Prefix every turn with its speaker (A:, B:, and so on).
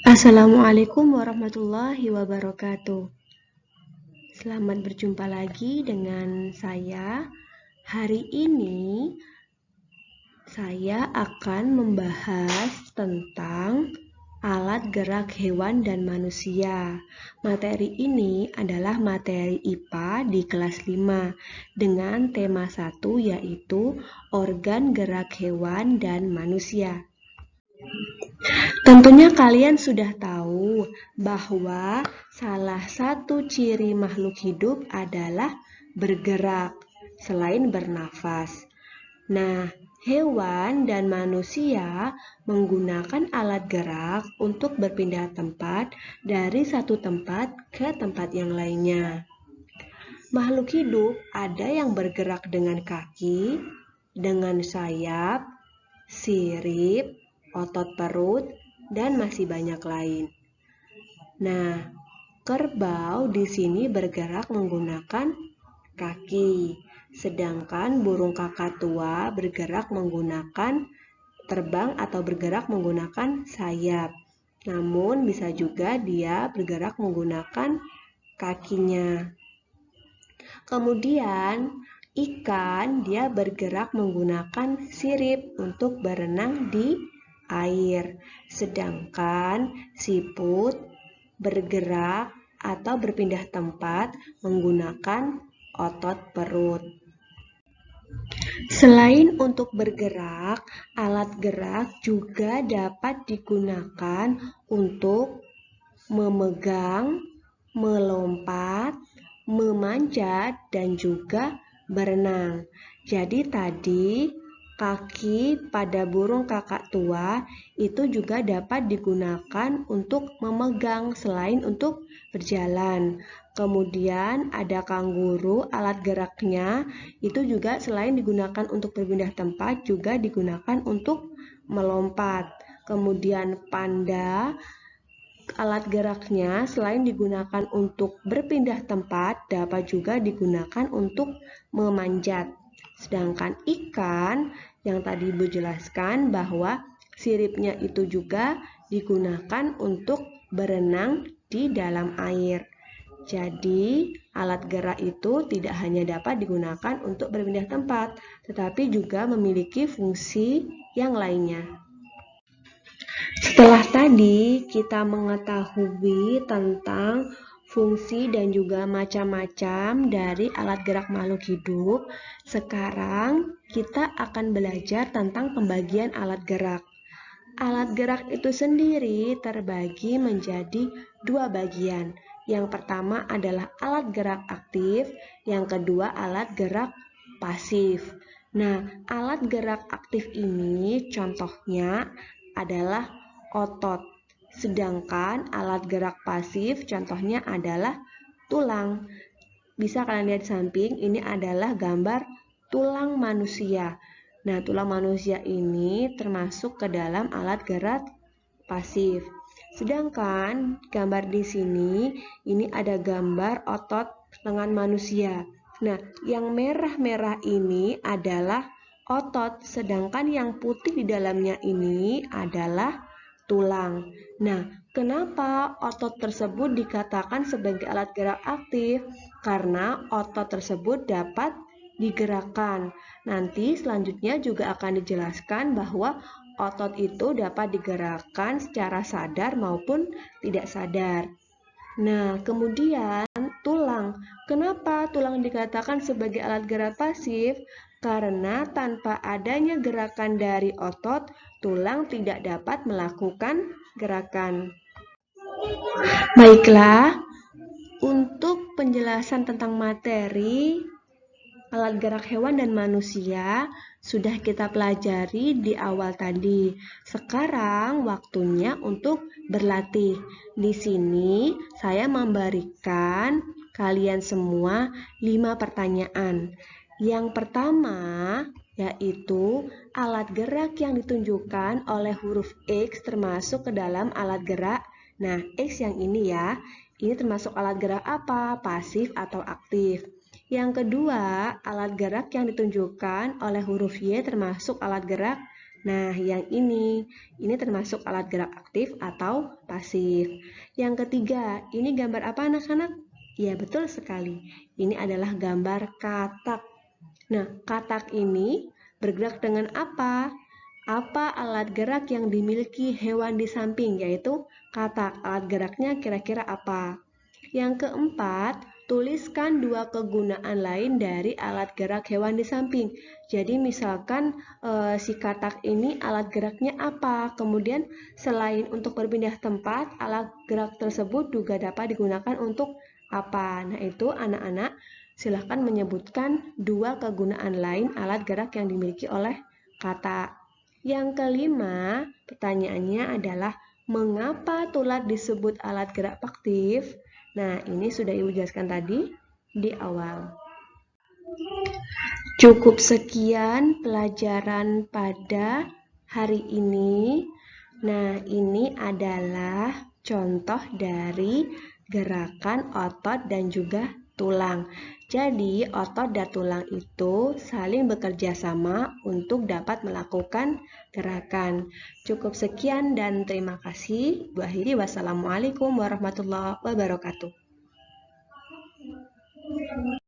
A: Assalamualaikum warahmatullahi wabarakatuh. Selamat berjumpa lagi dengan saya. Hari ini saya akan membahas tentang alat gerak hewan dan manusia. Materi ini adalah materi IPA di kelas 5 dengan tema 1 yaitu organ gerak hewan dan manusia. Tentunya kalian sudah tahu bahwa salah satu ciri makhluk hidup adalah bergerak selain bernafas. Nah, hewan dan manusia menggunakan alat gerak untuk berpindah tempat dari satu tempat ke tempat yang lainnya. Makhluk hidup ada yang bergerak dengan kaki, dengan sayap, sirip, otot perut, dan masih banyak lain. Nah, kerbau di sini bergerak menggunakan kaki, sedangkan burung kakatua bergerak menggunakan terbang atau bergerak menggunakan sayap. Namun bisa juga dia bergerak menggunakan kakinya. Kemudian ikan dia bergerak menggunakan sirip untuk berenang di air, sedangkan siput bergerak atau berpindah tempat menggunakan otot perut. Selain untuk bergerak, alat gerak juga dapat digunakan untuk memegang, melompat, memanjat, dan juga berenang. Jadi tadi kaki pada burung kakatua itu juga dapat digunakan untuk memegang selain untuk berjalan. Kemudian ada kanguru, alat geraknya itu juga selain digunakan untuk berpindah tempat juga digunakan untuk melompat. Kemudian panda, alat geraknya selain digunakan untuk berpindah tempat dapat juga digunakan untuk memanjat. Sedangkan ikan yang tadi Ibu jelaskan bahwa siripnya itu juga digunakan untuk berenang di dalam air. Jadi, alat gerak itu tidak hanya dapat digunakan untuk berpindah tempat, tetapi juga memiliki fungsi yang lainnya. Setelah tadi kita mengetahui tentang fungsi dan juga macam-macam dari alat gerak makhluk hidup, sekarang kita akan belajar tentang pembagian alat gerak. Alat gerak itu sendiri terbagi menjadi dua bagian. Yang pertama adalah alat gerak aktif, yang kedua alat gerak pasif. Nah, alat gerak aktif ini contohnya adalah otot. Sedangkan alat gerak pasif contohnya adalah tulang. Bisa kalian lihat di samping, ini adalah gambar tulang manusia. Nah, tulang manusia ini termasuk ke dalam alat gerak pasif. Sedangkan gambar di sini, ini ada gambar otot lengan manusia. Nah, yang merah-merah ini adalah otot, sedangkan yang putih di dalamnya ini adalah tulang. Nah, kenapa otot tersebut dikatakan sebagai alat gerak aktif? Karena otot tersebut dapat digerakkan. Nanti selanjutnya juga akan dijelaskan bahwa otot itu dapat digerakkan secara sadar maupun tidak sadar. Nah, kemudian tulang. Kenapa tulang dikatakan sebagai alat gerak pasif? Karena tanpa adanya gerakan dari otot, tulang tidak dapat melakukan gerakan. Baiklah, untuk penjelasan tentang materi alat gerak hewan dan manusia sudah kita pelajari di awal tadi. Sekarang waktunya untuk berlatih. Di sini saya memberikan kalian semua 5 pertanyaan. Yang pertama yaitu alat gerak yang ditunjukkan oleh huruf X termasuk ke dalam alat gerak. Nah, X yang ini ya, ini termasuk alat gerak apa? Pasif atau aktif. Yang kedua, alat gerak yang ditunjukkan oleh huruf Y termasuk alat gerak Nah, yang ini termasuk alat gerak aktif atau pasif. Yang ketiga, ini gambar apa anak-anak? Ya, betul sekali. Ini adalah gambar katak. Nah, katak ini bergerak dengan apa? Apa alat gerak yang dimiliki hewan di samping, yaitu katak? Alat geraknya kira-kira apa? Yang keempat, tuliskan dua kegunaan lain dari alat gerak hewan di samping. Jadi misalkan si katak ini alat geraknya apa? Kemudian selain untuk berpindah tempat, alat gerak tersebut juga dapat digunakan untuk apa? Nah, itu anak-anak silahkan menyebutkan dua kegunaan lain alat gerak yang dimiliki oleh katak. Yang kelima, pertanyaannya adalah mengapa tulat disebut alat gerak aktif? Nah, ini sudah Ibu jelaskan tadi di awal. Cukup sekian pelajaran pada hari ini. Nah, ini adalah contoh dari gerakan otot dan juga tulang. Jadi, otot dan tulang itu saling bekerja sama untuk dapat melakukan gerakan. Cukup sekian dan terima kasih. Bu akhiri, wassalamualaikum warahmatullahi wabarakatuh.